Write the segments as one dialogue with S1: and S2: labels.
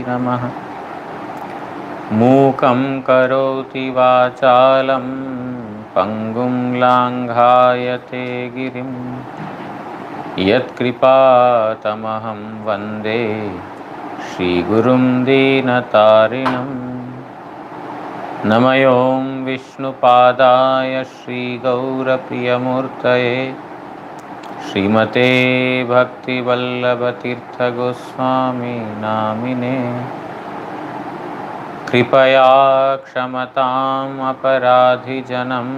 S1: नमः। मूकं करोति वाचालं पङ्गुं लाङ्घायते गिरिं यत्कृपातमहं वन्दे श्रीगुरुं दीनतारिणम्। नमः विष्णुपादाय श्रीगौरप्रियमूर्तये श्रीमते भक्तिवल्लभतीर्थगोस्वामी नामिने। कृपया क्षमताम् अपराधिजनं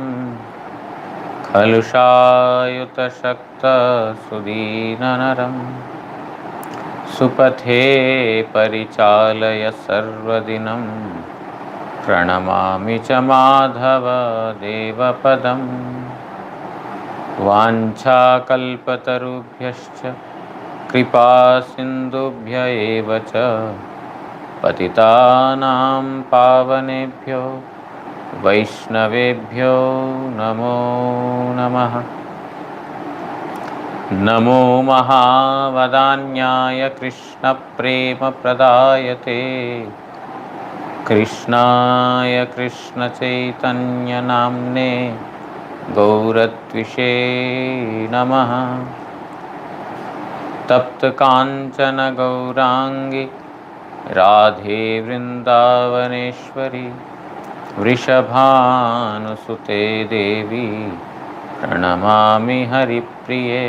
S1: कलुषायुतशक्तसुदीननरं सुपथे परिचालय सर्वदिनं प्रणमामि च माधव देवपदम्। वाञ्छाकल्पतरुभ्यश्च कृपा सिन्धुभ्य एव च पतितानां पावनेभ्यो वैष्णवेभ्यो नमो नमः। नमो महावदान्याय कृष्णप्रेमप्रदायते कृष्णाय कृष्णचैतन्यनाम्ने गौरत्विषे नमः। तप्तकाञ्चन गौराङ्गी राधे वृन्दावनेश्वरी वृषभानुसुते देवी प्रणमामि हरिप्रिये।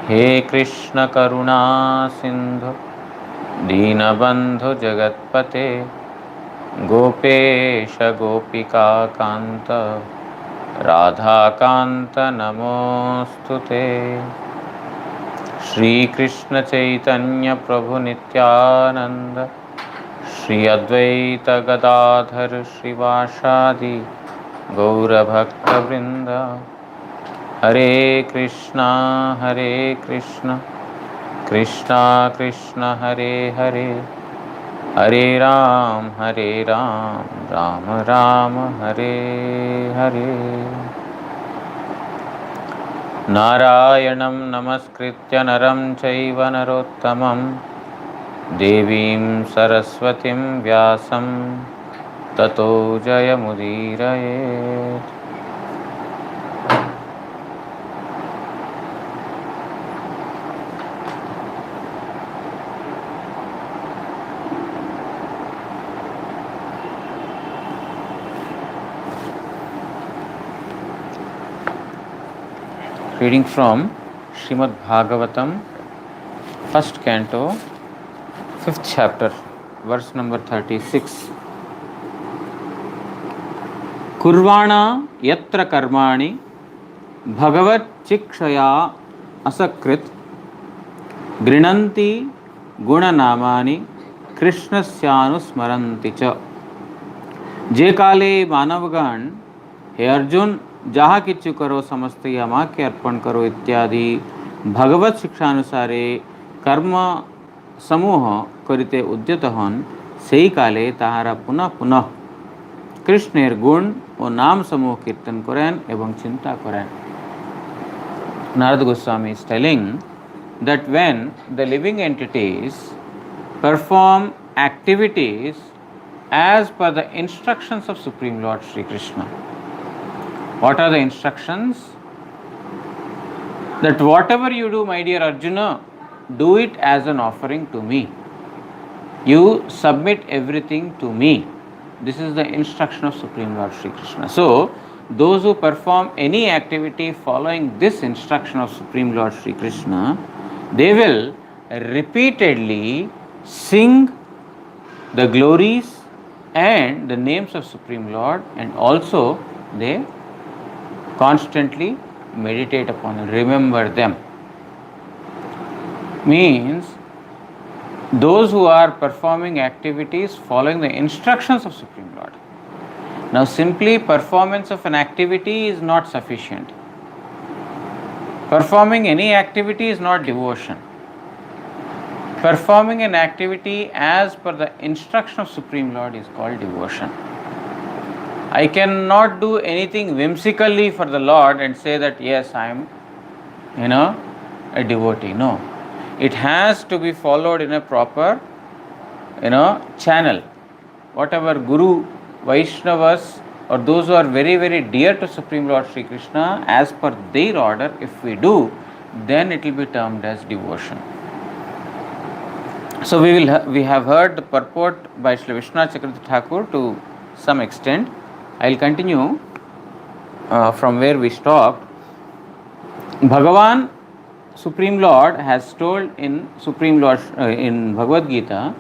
S1: हे कृष्ण करुणा सिन्धु दीनबन्धु जगत्पते गोपेश गोपिका कान्त राधाकान्त नमोऽस्तुते। श्रीकृष्ण चैतन्य प्रभु नित्यानंद श्री अद्वैत गदाधर श्रीवासादि गौरभक्तवृंद। हरे कृष्णा कृष्णा कृष्णा हरे हरे, हरे राम राम राम हरे हरे। नारायणं नमस्कृत्य नरं चैव नरोत्तमं देवीं सरस्वतीं व्यासं ततो जयमुदीरयेत्। Reading from Srimad Bhagavatam, first canto, 5th chapter, verse number 36. Kurvana yatra karmani bhagavat chikshaya asakrit grinanti gunanamani krishnasyanusmaranti cha। जे काले मानवगण हे अर्जुन जहाँ किच्छु करो समस्त यमा के अर्पण करो इत्यादि भगवत शिक्षानुसारे कर्म समूह करिते उद्यत हन सेई काले ताहारा पुनः पुनः कृष्णेर गुण और नाम समूह कीर्तन करें एवं चिंता करें। Narad Goswami is telling that when the living entities perform activities as per the instructions of Supreme Lord Sri Krishna. What are the instructions? That whatever you do, my dear Arjuna, do it as an offering to me. You submit everything to me. This is the instruction of Supreme Lord Sri Krishna. So, those who perform any activity following this instruction of Supreme Lord Sri Krishna, they will repeatedly sing the glories and the names of Supreme Lord, and also they constantly meditate upon and remember them. Means those who are performing activities following the instructions of Supreme Lord. Now simply performance of an activity is not sufficient. Performing any activity is not devotion. Performing an activity as per the instruction of Supreme Lord is called devotion. I cannot do anything whimsically for the Lord and say that yes, I am, a devotee. No. It has to be followed in a proper channel, whatever Guru, Vaishnavas, or those who are very, very dear to Supreme Lord Sri Krishna, as per their order, if we do, then it will be termed as devotion. So we have heard the purport by Sri Vishwanath Chakravarti Thakur to some extent. I will continue from where we stopped. Bhagavan, Supreme Lord, has told in Supreme Lord in Bhagavad Gita,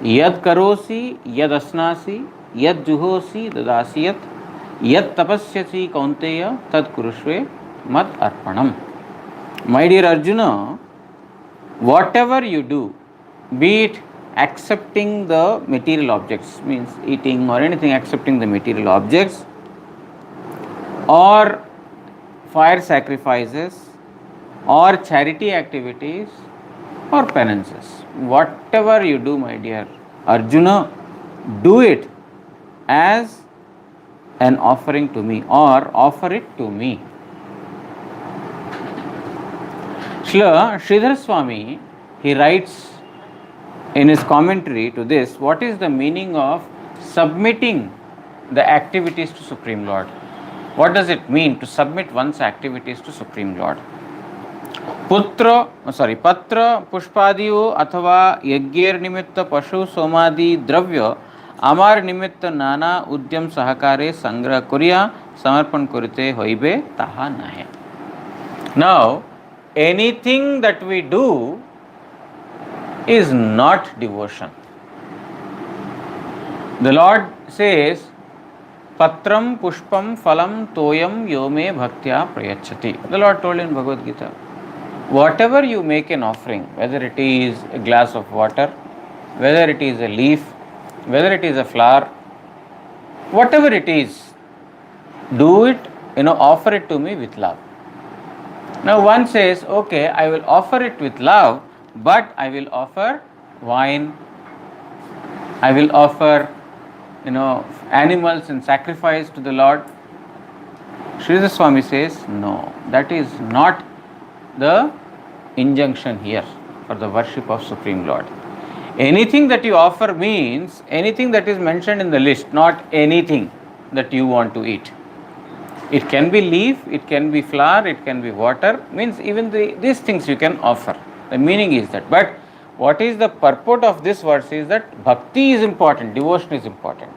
S1: Yad karosi, yad asnasi, yad juhosi, dadasiyat, yad tapasyasi kaunteya, tad kurushve mat arpanam. My dear Arjuna, whatever you do, be it accepting the material objects, means eating or anything, accepting the material objects, or fire sacrifices, or charity activities, or penances, whatever you do, my dear Arjuna, do it as an offering to me, or offer it to me. Srila Sridhar Swami, he writes in his commentary to this, what is the meaning of submitting the activities to Supreme Lord? What does it mean to submit one's activities to Supreme Lord? patra pushpadiyo athava yajner nimitta pashu somadi dravya amar nimitta nana udyam sahakare sangrah koriya samarpan korite hoibe taha nahe. Now, anything that we do is not devotion. The Lord says, Patram pushpam phalam toyam yome bhaktya prayachati. The Lord told in Bhagavad Gita, whatever you make an offering, whether it is a glass of water, whether it is a leaf, whether it is a flower, whatever it is, do it, offer it to me with love. Now one says, okay, I will offer it with love, but I will offer wine, I will offer, animals in sacrifice to the Lord. Sridhar Swami says, no, that is not the injunction here for the worship of Supreme Lord. Anything that you offer means anything that is mentioned in the list, not anything that you want to eat. It can be leaf, it can be flower, it can be water, means even these things you can offer. The meaning is that. But what is the purport of this verse is that bhakti is important, devotion is important.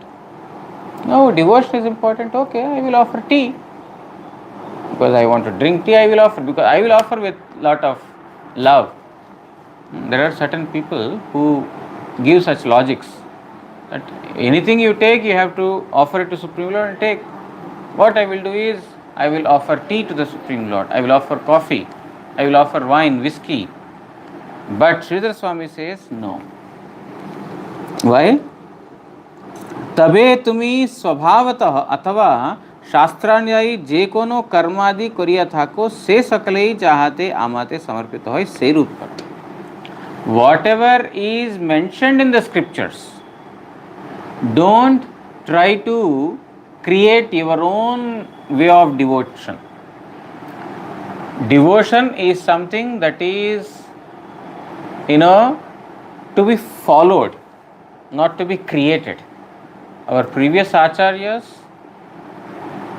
S1: No, devotion is important, okay, I will offer tea. Because I want to drink tea, I will offer, because I will offer with lot of love. There are certain people who give such logics that anything you take, you have to offer it to Supreme Lord and take. What I will do is, I will offer tea to the Supreme Lord, I will offer coffee, I will offer wine, whiskey. But Sridhar Swami says, no. Why? तबे तुम्ही स्वभावतः अथवा शास्त्रान्यायी जे कोनो कर्मादि करिया थाको से सकलेई चाहते आमाते समर्पित होय से रूप पर. Whatever is mentioned in the scriptures, don't try to create your own way of devotion. Devotion is something that is, to be followed, not to be created. Our previous acharyas,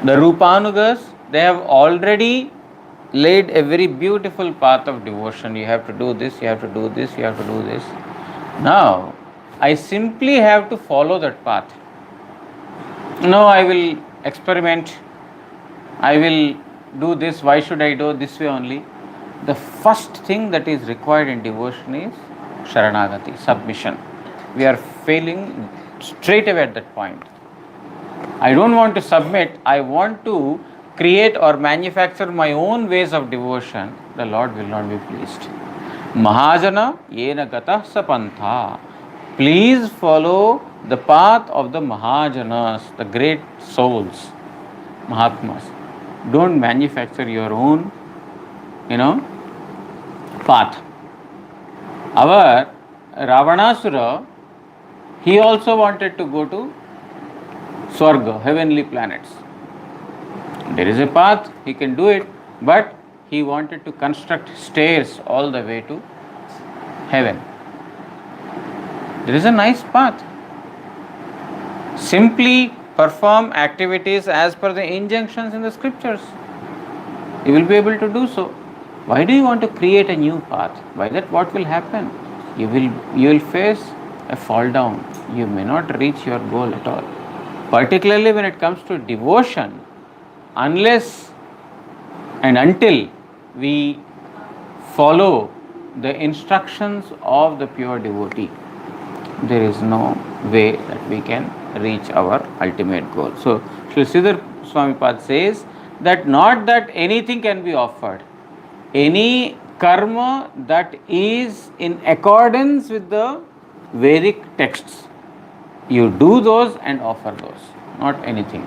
S1: the Rupanugas, they have already laid a very beautiful path of devotion. You have to do this, you have to do this, you have to do this. Now, I simply have to follow that path. No, I will experiment, I will do this, why should I do this way only? The first thing that is required in devotion is Sharanagati, submission. We are failing straight away at that point. I don't want to submit, I want to create or manufacture my own ways of devotion. The Lord will not be pleased. Mahajana yena gatah sapantha. Please follow the path of the Mahajanas, the great souls, Mahatmas. Don't manufacture your own, path. Our Ravanasura, he also wanted to go to Swarga, heavenly planets. There is a path, he can do it, but he wanted to construct stairs all the way to heaven. There is a nice path. Simply perform activities as per the injunctions in the scriptures. You will be able to do so. Why do you want to create a new path? By that, what will happen? You will face a fall down. You may not reach your goal at all. Particularly when it comes to devotion, unless and until we follow the instructions of the pure devotee, there is no way that we can reach our ultimate goal. So, Sri Sridhar Swamipad says that not that anything can be offered, any karma that is in accordance with the Vedic texts, you do those and offer those, not anything.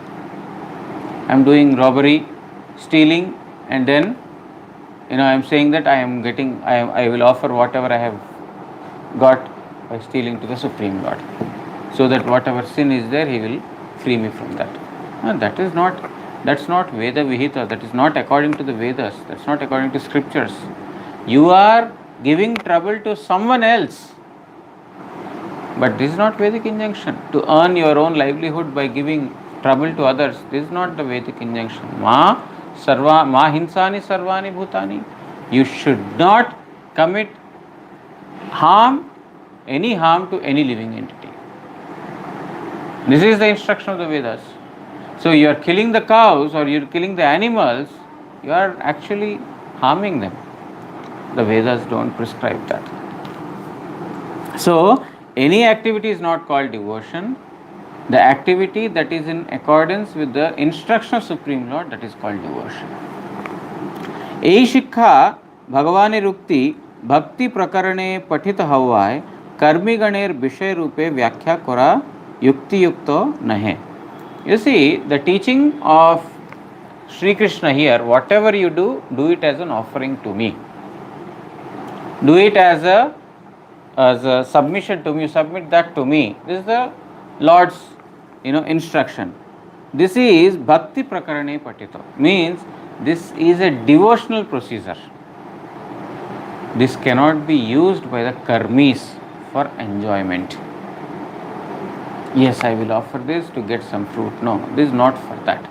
S1: I am doing robbery, stealing, and then I am saying that I will offer whatever I have got by stealing to the Supreme Lord, so that whatever sin is there, He will free me from that. No, that's not Veda Vihita, that is not according to the Vedas, that's not according to scriptures. You are giving trouble to someone else. But this is not Vedic injunction. To earn your own livelihood by giving trouble to others, this is not the Vedic injunction. Ma hinsani sarvani bhutani. You should not commit any harm to any living entity. This is the instruction of the Vedas. So you are killing the cows or you are killing the animals, you are actually harming them. The Vedas don't prescribe that. So any activity is not called devotion. The activity that is in accordance with the instruction of Supreme Lord, that is called devotion. এই শিক্ষা ভগবানের উক্তি ভক্তি প্রকরণে পঠিত হওয়ায় কর্মীগণের বিষয় রূপে ব্যাখ্যা করা যুক্তিযুক্ত নহে. You see, the teaching of Sri Krishna here, whatever you do it as an offering to me. Do it as a submission to me. You submit that to me. This is the Lord's instruction. This is bhakti prakarane patito, means this is a devotional procedure. This cannot be used by the karmis for enjoyment. Yes, I will offer this to get some fruit. No, this is not for that.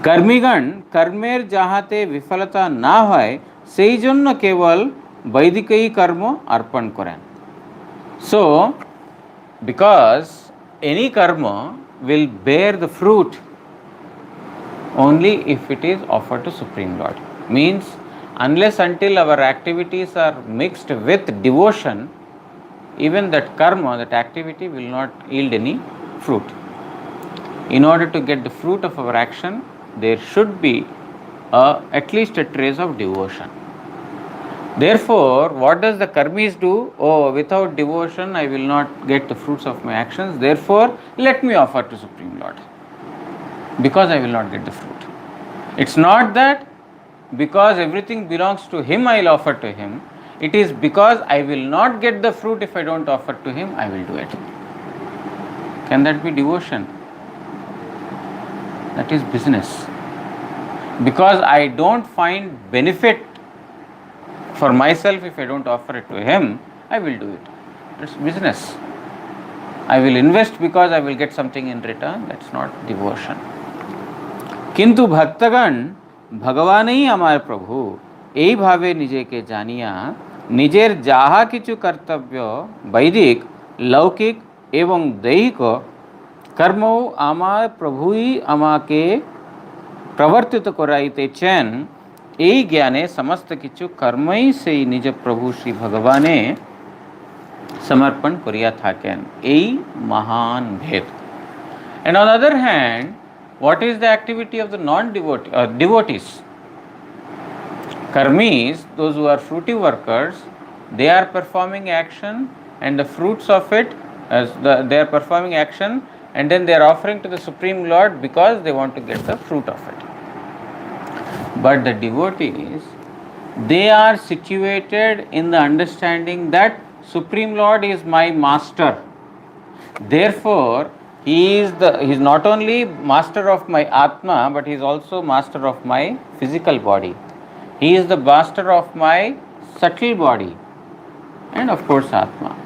S1: কর্মীগণ কর্মের যাহাতে বিফলতা না হয় সেই জন্য কেবল বৈদিকই কর্ম অর্পণ করেন. So, because any karma will bear the fruit only if it is offered to Supreme Lord. Means, unless until our activities are mixed with devotion, even that karma, that activity will not yield any fruit. In order to get the fruit of our action, there should be at least a trace of devotion. Therefore, what does the karmis do? Without devotion I will not get the fruits of my actions. Therefore, let me offer to Supreme Lord, because I will not get the fruit. It's not that because everything belongs to Him I will offer to Him. It is because I will not get the fruit if I don't offer to Him, I will do it. Can that be devotion? That is business. Because I don't find benefit for myself if I don't offer it to Him, I will do it. It's business. I will invest because I will get something in return. That's not devotion. কিন্তু ভক্তগণ ভগবানই আমার প্রভু এইভাবে নিজেকে জানিয়া নিজের যাহা কিছু কর্তব্য বৈদিক লৌকিক এবং দৈহিক কর্মও আমার প্রভুই আমাকে প্রবর্তিত করাইতেছেন, এই জ্ঞানে সমস্ত কিছু কর্মই সেই নিজ প্রভু শ্রী ভগবানে সমর্পণ করিয়া থাকেন, এই মহান ভেদ. And on the other hand, what is the activity of the devotees? Karmis, those who are fruitive workers, they are performing action and the fruits of it, they are performing action and then they are offering to the Supreme Lord because they want to get the fruit of it. But the devotees, they are situated in the understanding that Supreme Lord is my master. Therefore, He is not only master of my Atma, but He is also master of my physical body. He is the master of my subtle body. and of course Atma.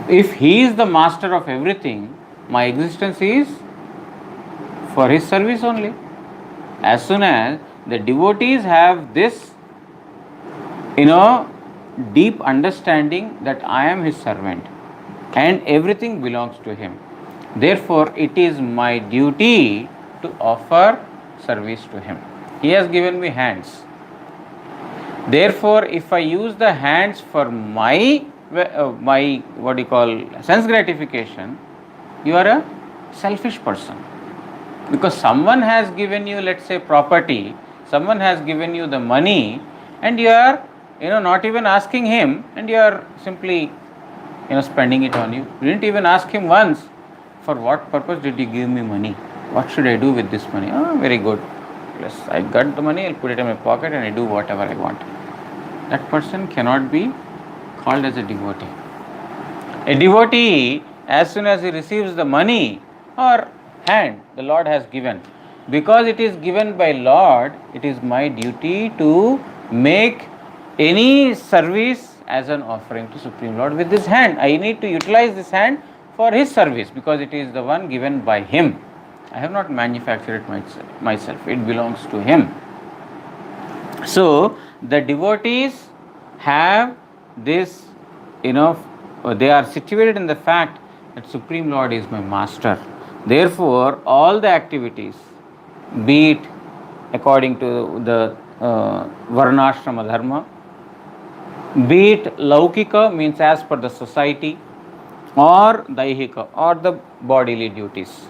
S1: If he is the master of everything, my existence is for his service only. As soon as the devotees have this, deep understanding that I am his servant and everything belongs to him, therefore it is my duty to offer service to him. He has given me hands. Therefore, if I use the hands for my what do you call sense gratification, you are a selfish person. Because someone has given you, let's say, property, someone has given you the money, and you are, not even asking him, and you are simply, spending it on you. You didn't even ask him once, for what purpose did you give me money? What should I do with this money? Oh, very good. Yes, I got the money, I'll put it in my pocket and I do whatever I want. That person cannot be called as a devotee. A devotee, as soon as he receives the money or hand the Lord has given, because it is given by Lord, it is my duty to make any service as an offering to Supreme Lord with this hand. I need to utilize this hand for his service because it is the one given by him. I have not manufactured it myself. It belongs to him. So the devotees have this, they are situated in the fact that Supreme Lord is my master. Therefore, all the activities, be it according to the Varnashrama Dharma, be it Laukika, means as per the society, or Daihika, or the bodily duties.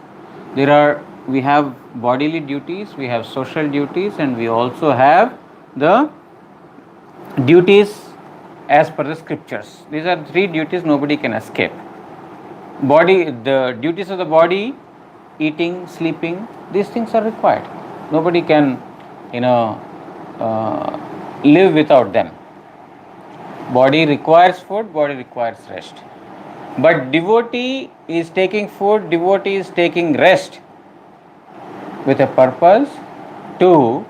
S1: We have bodily duties, we have social duties, and we also have the duties as per the scriptures. These are three duties nobody can escape. The duties of the body, eating, sleeping, these things are required. Nobody can, live without them. Body requires food, body requires rest. But devotee is taking food, devotee is taking rest with a purpose to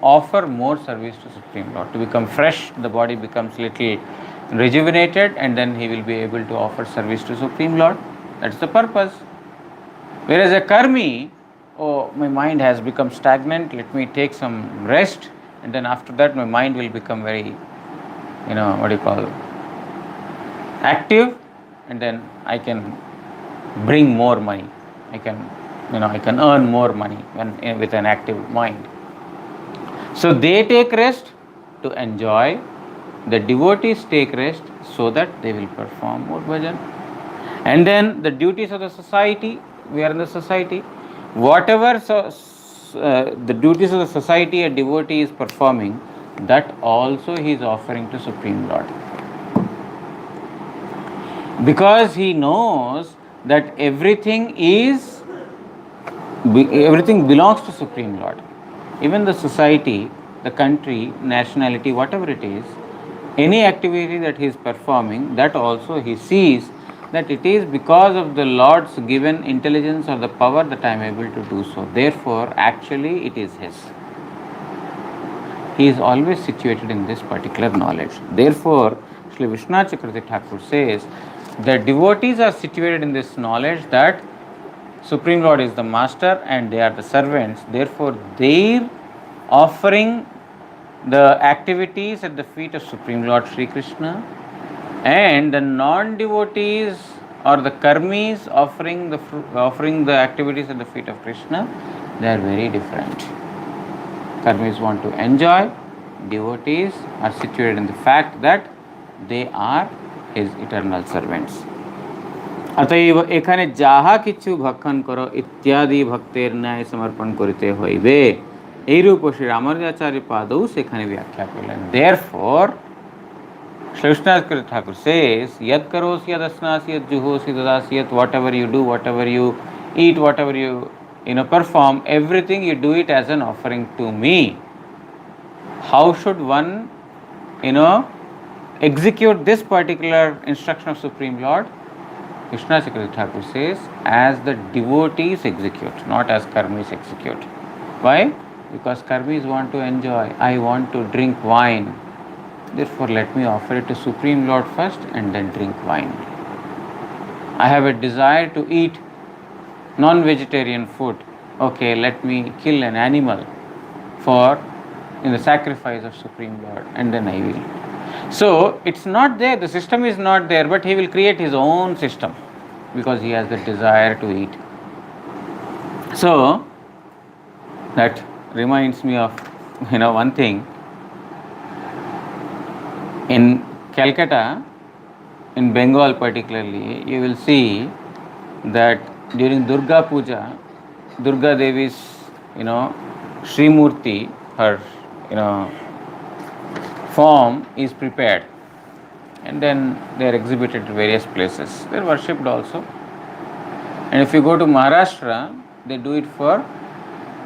S1: offer more service to Supreme Lord. To become fresh, the body becomes little rejuvenated, and then he will be able to offer service to Supreme Lord. That's the purpose. Whereas a karmi, my mind has become stagnant, let me take some rest, and then after that my mind will become very, active, and then I can bring more money. I can earn more money with an active mind. So they take rest to enjoy. The devotees take rest so that they will perform more bhajan. And then the duties of the society, we are in the society. Whatever the duties of the society a devotee is performing, that also he is offering to Supreme Lord. Because he knows that everything belongs to Supreme Lord. Even the society, the country, nationality, whatever it is, any activity that he is performing, that also he sees that it is because of the Lord's given intelligence or the power that I am able to do so. Therefore, actually it is his. He is always situated in this particular knowledge. Therefore, Sri Vishwanath Chakravarti Thakur says, the devotees are situated in this knowledge that Supreme Lord is the master and they are the servants. Therefore, their offering the activities at the feet of Supreme Lord Sri Krishna, and the non-devotees or the karmis offering the activities at the feet of Krishna, they are very different. Karmis want to enjoy, devotees are situated in the fact that they are his eternal servants. अतएव एखाने যাহা কিছু ভক্ষণ করো ইত্যাদি ভক্তের ন্যায় সমর্পণ করিতে হইবে, এইরূপ শ্রী রামানুজাচার্য পাদৌ সেখানে ব্যাখ্যা করলেন। Therefore, Sri Vishwanath Thakur says, yad karosi, yad asnasi, yad juhosi, dadasi, yad whatever you do, whatever you eat, whatever you perform, everything you do it as an offering to me. How should one execute this particular instruction of Supreme Lord? Vishwanath Thakur says, as the devotees execute, not as karmis execute. Why? Because karmis want to enjoy. I want to drink wine. Therefore, let me offer it to Supreme Lord first and then drink wine. I have a desire to eat non-vegetarian food. Okay, let me kill an animal for in the sacrifice of Supreme Lord, and then I will. So it's not there, the system is not there, but he will create his own system because he has the desire to eat. So that reminds me of one thing. In Calcutta, in Bengal particularly, you will see that during Durga Puja, Durga Devi's Sri Murti, her form is prepared, and then they are exhibited at various places. They are worshipped also. And if you go to Maharashtra, they do it for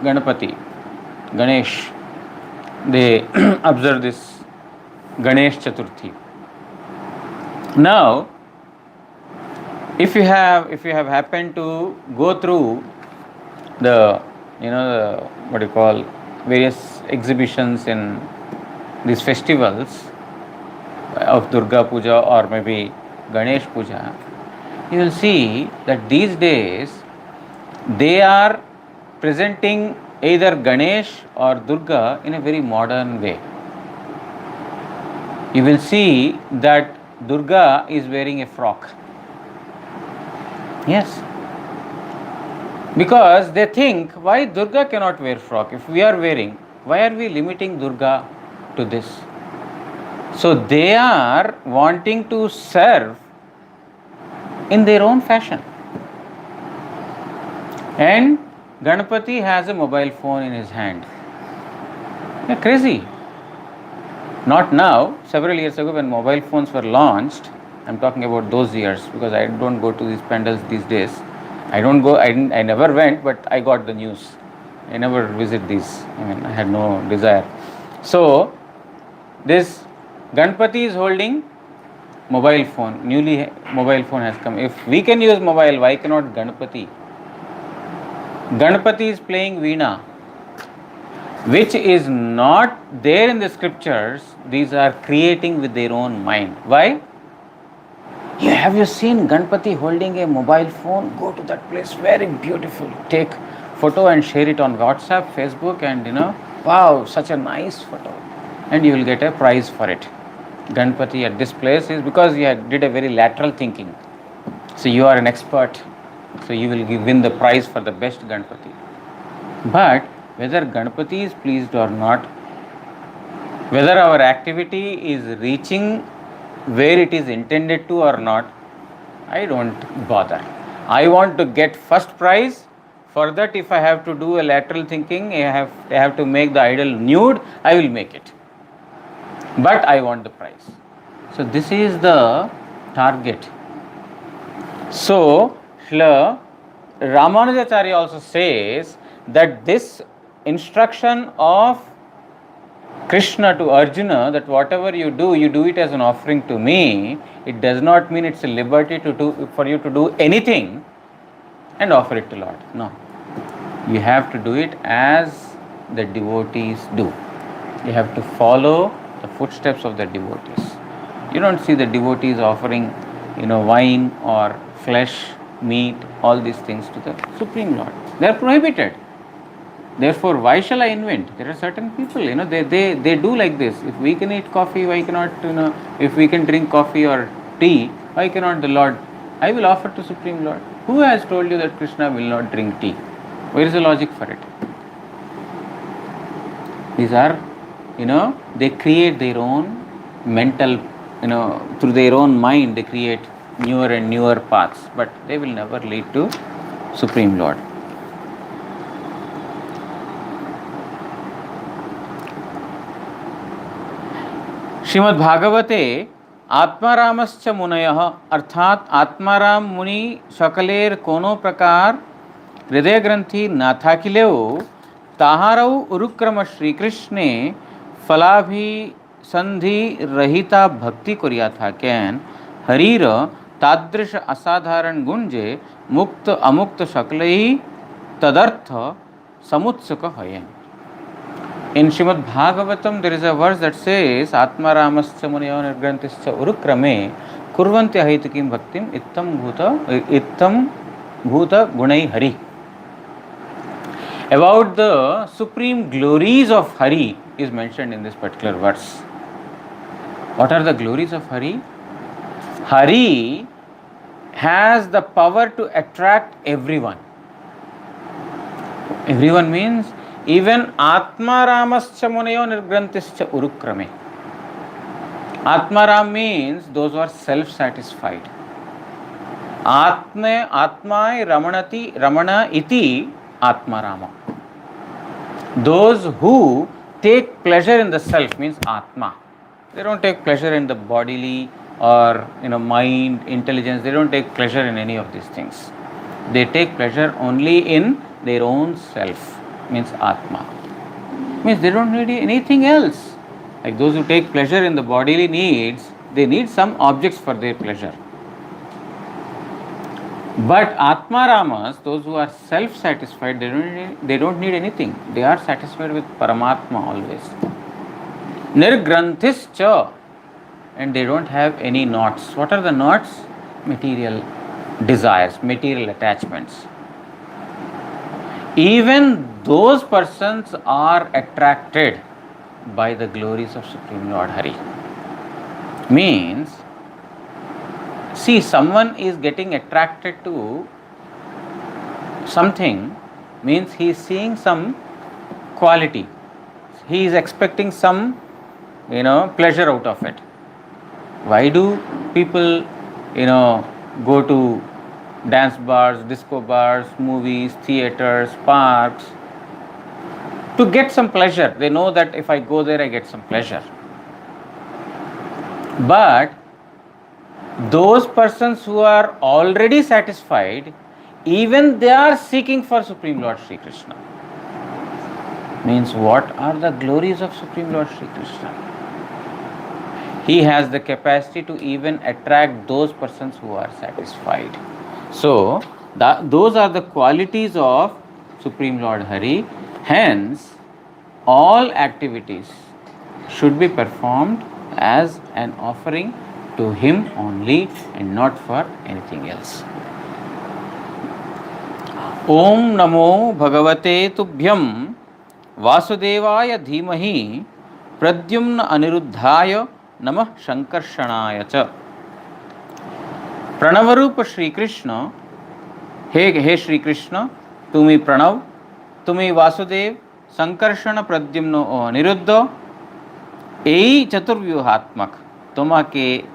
S1: Ganapati, Ganesh. They observe this Ganesh Chaturthi. Now, if you have happened to go through the what you call various exhibitions in these festivals of Durga Puja or maybe Ganesh Puja, you will see that these days they are presenting either Ganesh or Durga in a very modern way. You will see that Durga is wearing a frock. Yes. Because they think, why Durga cannot wear frock? If we are wearing, why are we limiting Durga to this? So they are wanting to serve in their own fashion. And Ganapati has a mobile phone in his hand. They're crazy. Not now, several years ago when mobile phones were launched, I'm talking about those years because I don't go to these pandals these days. I never went, but I got the news. I never visit these. I had no desire. So, this Ganpati is holding mobile phone. Newly mobile phone has come. If we can use mobile, why cannot Ganpati? Ganpati is playing Veena, which is not there in the scriptures. These are creating with their own mind. Why? Have you seen Ganpati holding a mobile phone? Go to that place, very beautiful. Take photo and share it on WhatsApp, Facebook, and wow, such a nice photo. And you will get a prize for it. Ganpati at this place is because you did a very lateral thinking. So you are an expert. So you will win the prize for the best Ganpati. But whether Ganpati is pleased or not, whether our activity is reaching where it is intended to or not, I don't bother. I want to get first prize. For that, if I have to do a lateral thinking, I have to make the idol nude, I will make it. But I want the prize. So this is the target. So Ramanujacharya also says that this instruction of Krishna to Arjuna, that whatever you do it as an offering to me, it does not mean it's a liberty for you to do anything and offer it to Lord. No. You have to do it as the devotees do. You have to follow the footsteps of the devotees. You don't see the devotees offering, wine or flesh, meat, all these things to the Supreme Lord. They are prohibited. Therefore, why shall I invent? There are certain people, they do like this. If we can eat coffee, why cannot, if we can drink coffee or tea, why cannot the Lord? I will offer to Supreme Lord. Who has told you that Krishna will not drink tea? Where is the logic for it? These are, they create their own mental, through their own mind, they create newer and newer paths, but they will never lead to Supreme Lord. Shrimad भागवते आत्मारामश्च मुनयः अर्थात आत्माराम मुनि सकलेर कोनो प्रकार हृदय ग्रंथि ना थाकिलेओ ताहारौ उरुक्रम श्रीकृष्णे फलाभिसंधि रहिता भक्ति करिया थाकेन हरीर तादृश असाधारण गुंजे मुक्त अमुक्त सकलई तदर्थ समुत्सुक हयेन. In Srimad Bhagavatam, there is a verse that says, Atma Ramascha Muniyo Nirgrantischa Urukrame Kurvanti Ahitikim Bhaktim Ittam Bhuta Gunai Hari. About the supreme glories of Hari is mentioned in this particular verse. What are the glories of Hari? Hari has the power to attract everyone. Everyone means even Atma Ramascha Muniyo Nirgrantischa Urukrame. Atma Ram means those who are self-satisfied. Atmai Ramana iti Atma Rama. Those who take pleasure in the self means Atma. They don't take pleasure in the bodily or mind, intelligence. They don't take pleasure in any of these things. They take pleasure only in their own self, means Atma. Means they don't need anything else. Like those who take pleasure in the bodily needs, they need some objects for their pleasure. But Atma Ramas, those who are self-satisfied, they don't need anything. They are satisfied with Paramatma always. Nirgrantischa, and they don't have any knots. What are the knots? Material desires, material attachments. Even those persons are attracted by the glories of Supreme Lord Hari. Means, see, someone is getting attracted to something, means he is seeing some quality. He is expecting some, pleasure out of it. Why do people, go to dance bars, disco bars, movies, theaters, parks? To get some pleasure. They know that if I go there, I get some pleasure. But those persons who are already satisfied, even they are seeking for Supreme Lord Sri Krishna. Means what are the glories of Supreme Lord Sri Krishna? He has the capacity to even attract those persons who are satisfied. So, those are the qualities of Supreme Lord Hari. Hence, all activities should be performed as an offering to Him only and not for anything else. Om Namo Bhagavate Tubhyam Vasudevaya Dhimahi Pradyumna Aniruddhaya Namah Shankarshanaya Cha. Pranavarupa Shri Krishna, Hey Shri Krishna, Tumi Pranav, Tumi Vasudev, Sankarshana Pradyumna O Aniruddha, Ei Chaturvyuhatmak, Tomake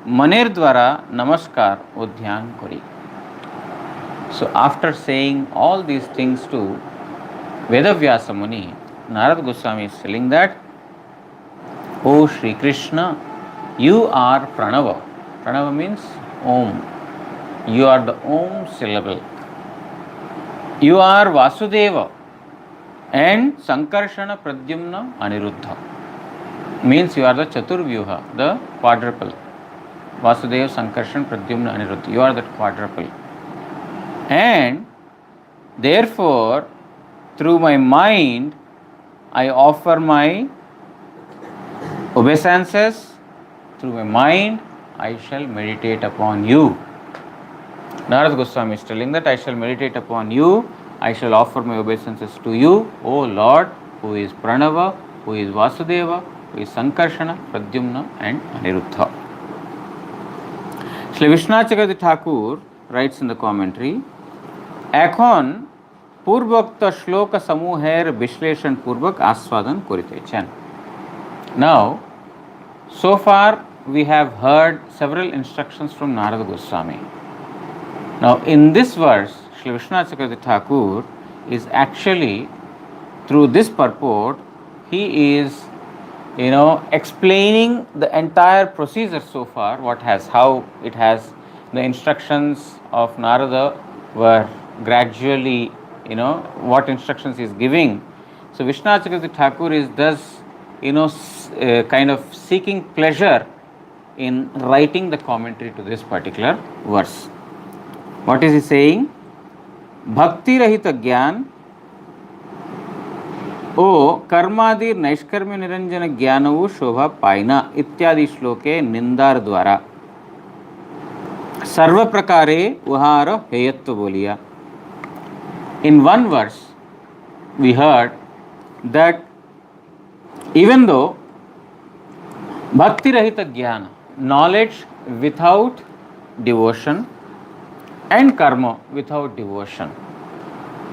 S1: Maner Dwara Namaskar Udhyan Kori. So after saying all these things to Vedavyasa Muni, Narad Goswami is telling that, O Shri Krishna, you are Pranava. Pranava means Om. You are the Om syllable. You are Vasudeva and Sankarshana Pradyumna Aniruddha. Means you are the Chaturvyuha, the quadruple. Vasudeva, Sankarshan, Pradyumna, Aniruddha. You are that quadruple. And therefore, through my mind, I offer my obeisances. Through my mind, I shall meditate upon you. Narad Goswami is telling that I shall meditate upon you, I shall offer my obeisances to you, O Lord, who is Pranava, who is Vasudeva, who is Sankarshana, Pradyumna and Aniruddha. Shri Vishwanath Chakravarti Thakur writes in the commentary, Ekhon Purvokta Shloka Samuher Vishleshan Purvak Aswadan Koritechan. Now, so far we have heard several instructions from Narada Goswami. Now, in this verse, Shri Vishwanath Chakravarti Thakur is actually, through this purport, he is, explaining the entire procedure so far, how it has, the instructions of Narada were gradually, what instructions he is giving. So, Vishwanath Chakravarti Thakur is thus, kind of seeking pleasure in writing the commentary to this particular verse. What is he saying? Bhakti Rahita Gyan ओ कर्मादि नैष्कर्म्य निरंजन ज्ञानवु शोभा पाइना इत्यादि श्लोके निंदार द्वारा सर्व प्रकारे उहार हेयत्व बोलिया. In one verse we heard that even though bhakti rahita jnana, knowledge without devotion, and karma without devotion,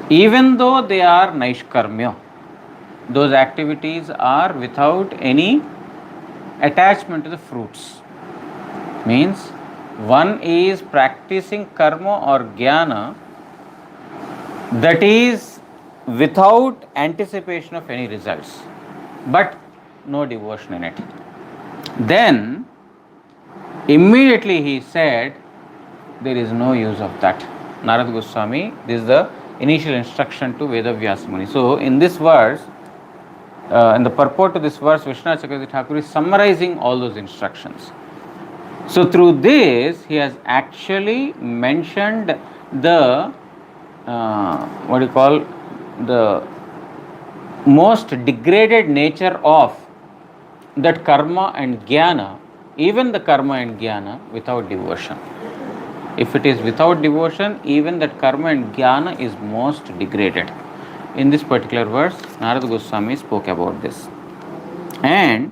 S1: even though they are naishkarmya, those activities are without any attachment to the fruits. Means one is practicing karma or jnana that is without anticipation of any results, but no devotion in it. Then immediately he said there is no use of that. Narad Goswami, this is the initial instruction to Vedavyasa Muni. So in this verse, in the purport to this verse, Vishwanath Chakravarti Thakur is summarizing all those instructions. So through this, he has actually mentioned the the most degraded nature of that karma and jnana, even the karma and jnana without devotion. If it is without devotion, even that karma and jnana is most degraded. In this particular verse, Narad Goswami spoke about this. And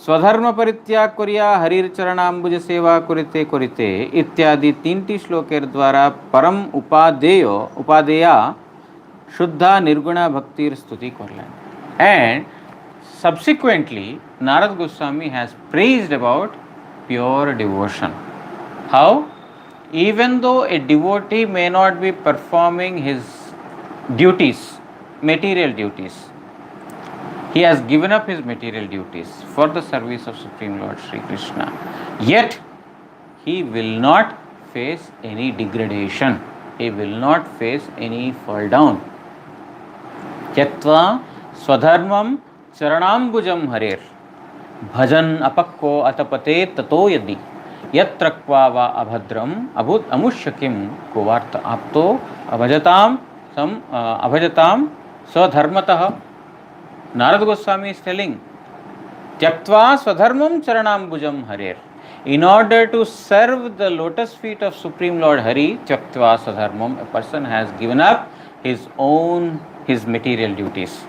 S1: स्वधर्म परित्याग करिया हरिर चरणाम्बुज सेवा कुरिते कुरिते इत्यादि 3टी श्लोकेर द्वारा परम उपादेया शुद्धा निर्गुणा भक्तिर स्तुति करलेन. And subsequently, Narad Goswami has praised about pure devotion. How? Even though a devotee may not be performing his duties, material duties, he has given up his material duties for the service of Supreme Lord Sri Krishna, yet he will not face any degradation, he will not face any fall down. Tyatva swadharmam charanambujam harer bhajan apakko atapate tato yadi yatrakva va abhadram abhut amushyakim kovarta apto abhajatam swadharmatah. Narad Goswami is telling, Tyaktva swadharmam charanambujam harer. In order to serve the lotus feet of Supreme Lord Hari, Tyaktva swadharmam, a person has given up his material duties.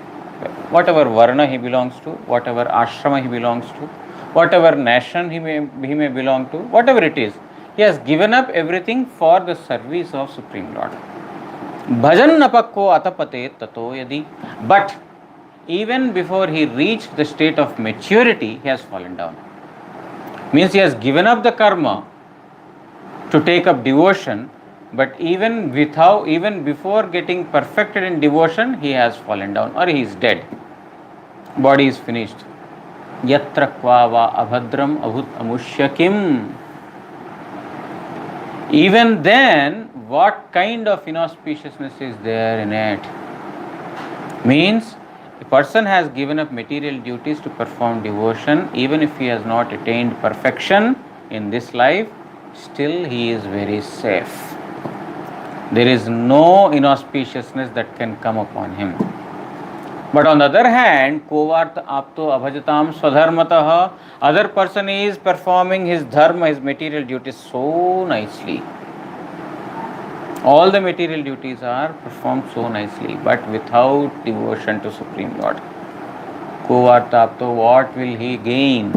S1: Whatever varna he belongs to, whatever ashrama he belongs to, whatever nation he may belong to, whatever it is, he has given up everything for the service of Supreme Lord. Bhajan napakko atapate tato yadi. But even before he reached the state of maturity, he has fallen down. Means he has given up the karma to take up devotion, but even before getting perfected in devotion, he has fallen down or he is dead. Body is finished. Yatra kvava abhadram abhut amushyakim. Even then, what kind of inauspiciousness is there in it? Means a person has given up material duties to perform devotion, even if he has not attained perfection in this life, still he is very safe. There is no inauspiciousness that can come upon him. But on the other hand, kovarta apto abhajatam swadharmatah, other person is performing his dharma, his material duties so nicely. All the material duties are performed so nicely, but without devotion to Supreme Lord. Kovartapto, what will he gain?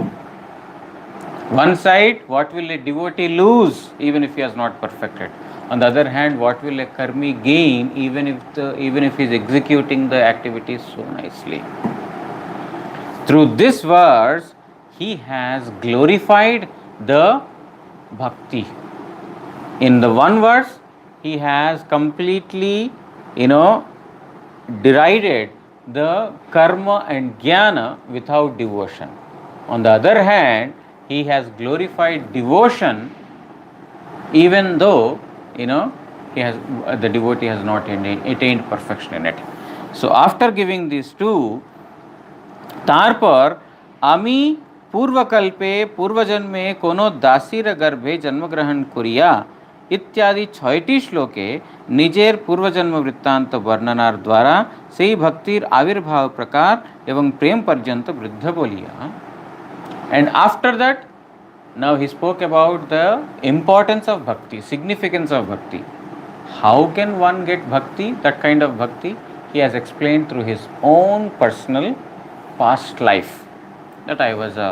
S1: One side, what will a devotee lose even if he has not perfected? On the other hand, what will a karmi gain even if he is executing the activities so nicely? Through this verse, he has glorified the bhakti. In the one verse, he has completely, derided the karma and jnana without devotion. On the other hand, he has glorified devotion even though, the devotee has not attained perfection in it. So after giving these two, तारपर आमी पूर्वकल्पे पूर्वजन्मे कोनो दासीर गर्भे जन्म ग्रहण करिया ইত্যাদি 6টি শ্লোকে নিজের পূর্বজন্ম বৃত্তান্ত বর্ণনার দ্বারা সেই ভক্তির আবির্ভাব প্রকার এবং প্রেম পর্যন্ত বৃদ্ধ বলিয়া। And after that, now he spoke about the importance of bhakti, significance of bhakti. How can one get bhakti, that kind of bhakti? He has explained through his own personal past life. That I was a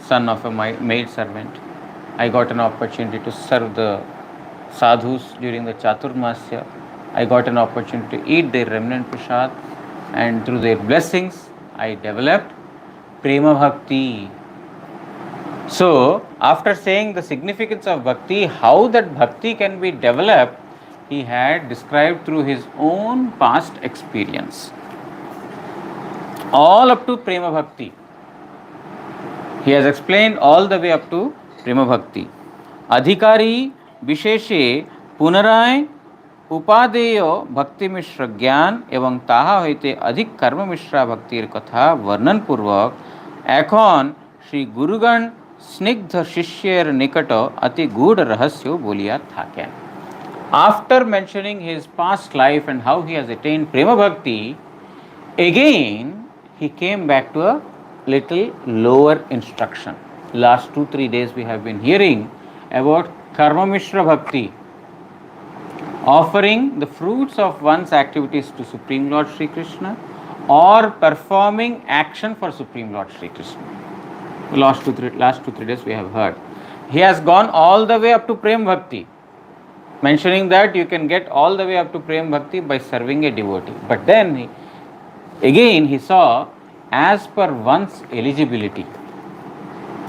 S1: son of a maid servant. I got an opportunity to serve the sadhus during the Chaturmasya. I got an opportunity to eat their remnant prasad, and through their blessings, I developed prema bhakti. So, after saying the significance of bhakti, how that bhakti can be developed, he had described through his own past experience. All up to prema bhakti. He has explained all the way up to prema bhakti. Adhikari विशेषे पुनराय उपादेय भक्ति मिश्र ज्ञान एवं ताहा हईते अधिक कर्म मिश्रा भक्तिर कथा वर्णन पूर्वक एखन श्री गुरुगण स्निग्ध शिष्यर निकट अति गूढ़ रहस्य बोलिया थाकेन. After mentioning his past life and how he has attained prema bhakti, again he came back to a little lower instruction. Last 2-3 days we have been hearing about Karma Mishra Bhakti, offering the fruits of one's activities to Supreme Lord Sri Krishna or performing action for Supreme Lord Sri Krishna. Last 2-3 days we have heard. He has gone all the way up to Prem Bhakti, mentioning that you can get all the way up to Prem Bhakti by serving a devotee. But then he saw as per one's eligibility.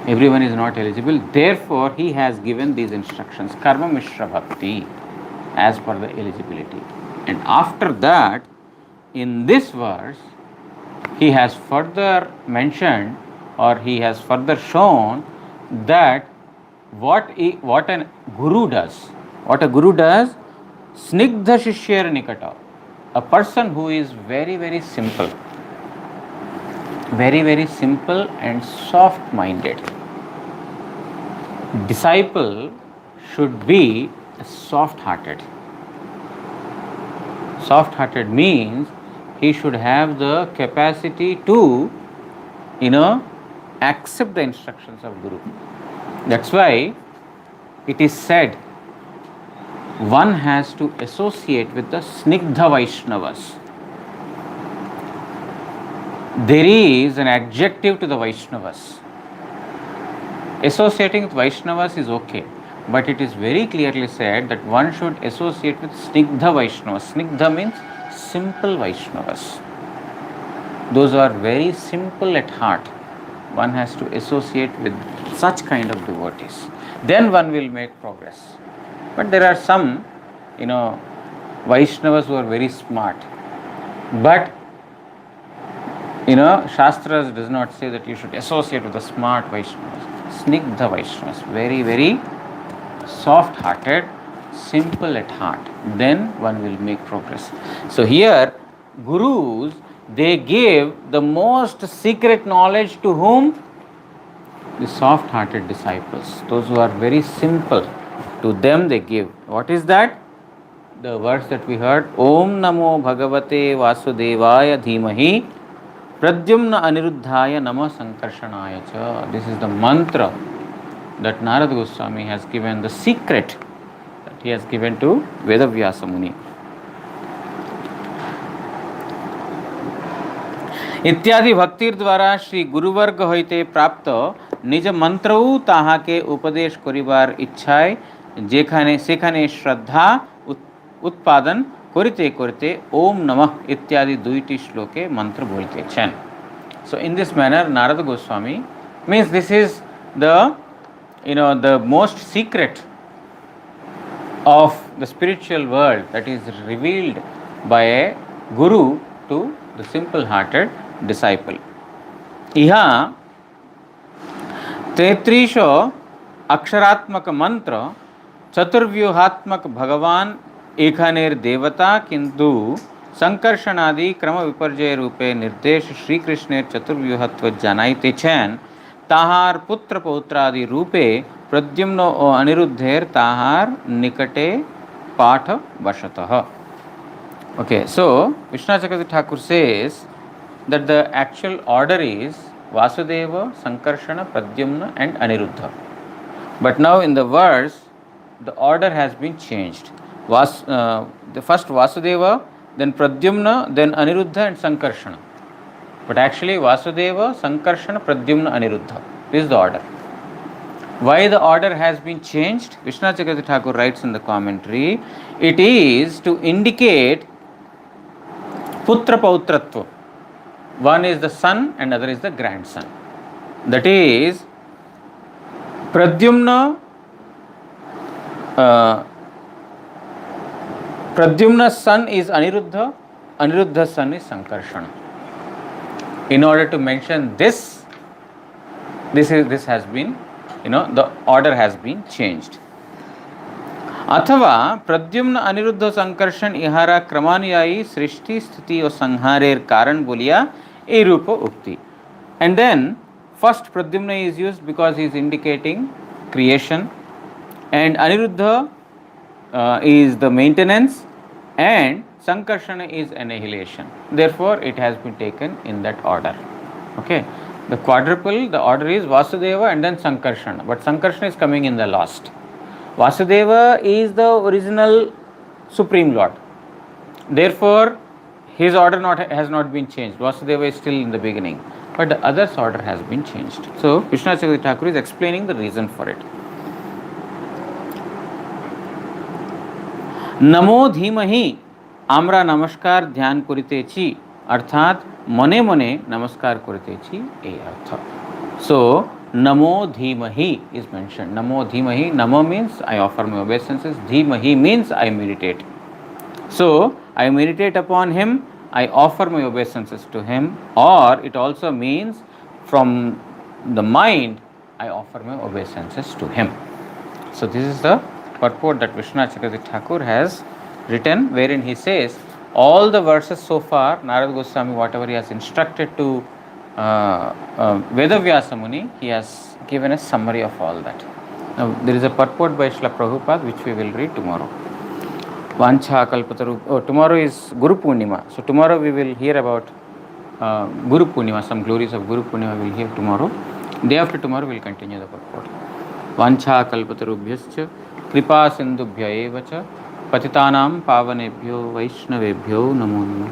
S1: Everyone is not eligible, therefore he has given these instructions, Karma Mishra Bhakti, as per the eligibility. And after that, in this verse, he has further mentioned, or he has further shown that what a guru does. What a guru does, Snigdha Shishyar Nikata, a person who is very, very simple, and soft-minded. Disciple should be soft-hearted. Soft-hearted means he should have the capacity to, accept the instructions of Guru. That's why it is said one has to associate with the Snigdha Vaishnavas. There is an adjective to the Vaishnavas. Associating with Vaishnavas is okay, but it is very clearly said that one should associate with Snigdha Vaishnavas. Snigdha means simple Vaishnavas. Those who are very simple at heart. One has to associate with such kind of devotees. Then one will make progress. But there are some, Vaishnavas who are very smart. But Shastras does not say that you should associate with the smart Vaishnavas. Snigdha Vaishnavas, very, very soft-hearted, simple at heart. Then one will make progress. So here, gurus, they give the most secret knowledge to whom? The soft-hearted disciples, those who are very simple. To them they give. What is that? The verse that we heard, Om Namo Bhagavate Vasudevaya Dhimahi Pradyumna Aniruddhaya Nama Sankarshanaya Cha. This is the mantra that Narada Goswami has given, the secret that he has given to Vedavyasa Muni. इत्यादि भक्तिर द्वारा श्री गुरुवर्ग हईते प्राप्त निज मंत्रऊ ताहाके उपदेश करिबार इच्छाय जेखाने सेखाने श्रद्धा उत्पादन करिते करिते ओम नमः इत्यादि 2टी श्लोके मंत्र बोलतेछेन. So in this manner Narada Goswami means this is the most secret of the spiritual world that is revealed by a guru to the simple hearted disciple. इहा 33 अक्षरात्मक मंत्र चतुर्व्यूहात्मक भगवान एखानेर देवता किंतु संकर्षणादि क्रम विपर्जय रूपे निर्देश श्री कृष्णेर चतुर्व्यूहत्व जानाइते छेन ताहार पुत्र पौत्रादि रूपे प्रद्युम्नो अनिरुद्धेर ताहार निकटे पाठ वशतः. Okay, so Vishwanath Chakravarti Thakur says that the actual order is Vasudeva, Sankarshana, Pradyumna and Aniruddha. But now in the verse, the order has been changed. The first Vasudeva, then Pradyumna, then Aniruddha and Sankarshana. But actually Vasudeva, Sankarshana, Pradyumna, Aniruddha. This is the order. Why the order has been changed? Vishwanath Chakravarti Thakur writes in the commentary, it is to indicate Putra Pautratva. One is the son and other is the grandson. That is, Pradyumna's son is Aniruddha, Aniruddha's son is Sankarshana. In order to mention this has been, the order has been changed. अथवा प्रद्युम्न अनिरुद्ध संकर्षण इहारा क्रमानुयायी सृष्टि स्थिति और संहारेर कारण बोलिया ए रूप उक्ति. And then first Pradyumna is used because he is indicating creation, and Aniruddha is the maintenance, and Sankarshana is annihilation. Therefore it has been taken in that order. Okay, the quadruple, the order is Vasudeva and then Sankarshana, but Sankarshana is coming in the last. Vasudeva is the original Supreme Lord. Therefore, his order has not been changed. Vasudeva is still in the beginning. But the other's order has been changed. So, Vishwanath Chakravarti Thakur is explaining the reason for it. नमो धीमहि आम्रा नमस्कार ध्यान करितेछि अर्थात मने मने नमस्कार करितेछि ए अर्थ. So, Namo Dhimahi is mentioned. Namo Dhimahi, Namo means I offer my obeisances, Dhimahi means I meditate. So, I meditate upon him, I offer my obeisances to him, or it also means from the mind I offer my obeisances to him. So, this is the purport that Vishwanath Chakravarti Thakur has written, wherein he says all the verses so far, Narada Goswami, whatever he has instructed to Vedavyasa Muni, he has given a summary of all that. Now, there is a purport by Srila Prabhupada which we will read tomorrow. Vancha Kalpataru. Tomorrow is Guru Purnima. So, tomorrow we will hear about Guru Purnima, some glories of Guru Purnima we will hear tomorrow. Day after tomorrow we will continue the purport. Vancha Kalpatarubhyascha Kripa Sindhubhya Evacha Patitanam Pavanebhyo Vaishnavebhyo Namo Namo.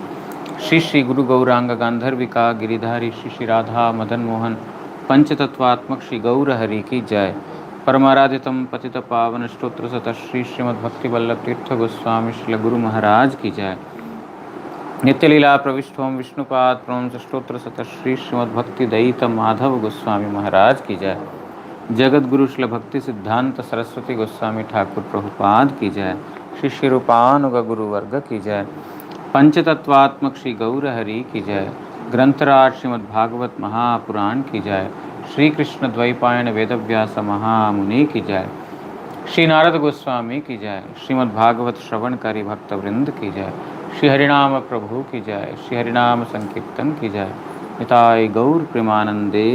S1: Shri Shri गुरु गौरांग गांधर्विका गिरिधारी श्री श्री राधा मदन मोहन पंचतत्वात्मक श्री गौर हरि की जय. परमाराधितम पतित पावन स्तोत्र सत श्री श्रीमद् भक्ति वल्लभ तीर्थ गोस्वामी श्री गुरु महाराज की जय. नित्य लीला प्रविष्टोम विष्णुपाद प्रवंश स्तोत्र सत श्री श्रीमद् भक्ति दयित माधव गोस्वामी महाराज की जय. जगत गुरु श्री भक्ति सिद्धांत सरस्वती गोस्वामी ठाकुर प्रभुपाद की जय. श्री श्री रूपानुग गुरु वर्ग की जय. पंचतत्वात्मक श्री गौर हरि की जय. ग्रंथराज श्रीमद् भागवत महापुराण की जय. श्री कृष्ण द्वैपायन वेदव्यास महामुनि की जय. श्री नारद गोस्वामी की जय. श्रीमद् भागवत श्रवणकारी भक्तवृंद की जय. श्री हरिनाम प्रभु की जय. श्री हरिनाम संकीर्तन की जय. निताय गौर प्रेमानंदे.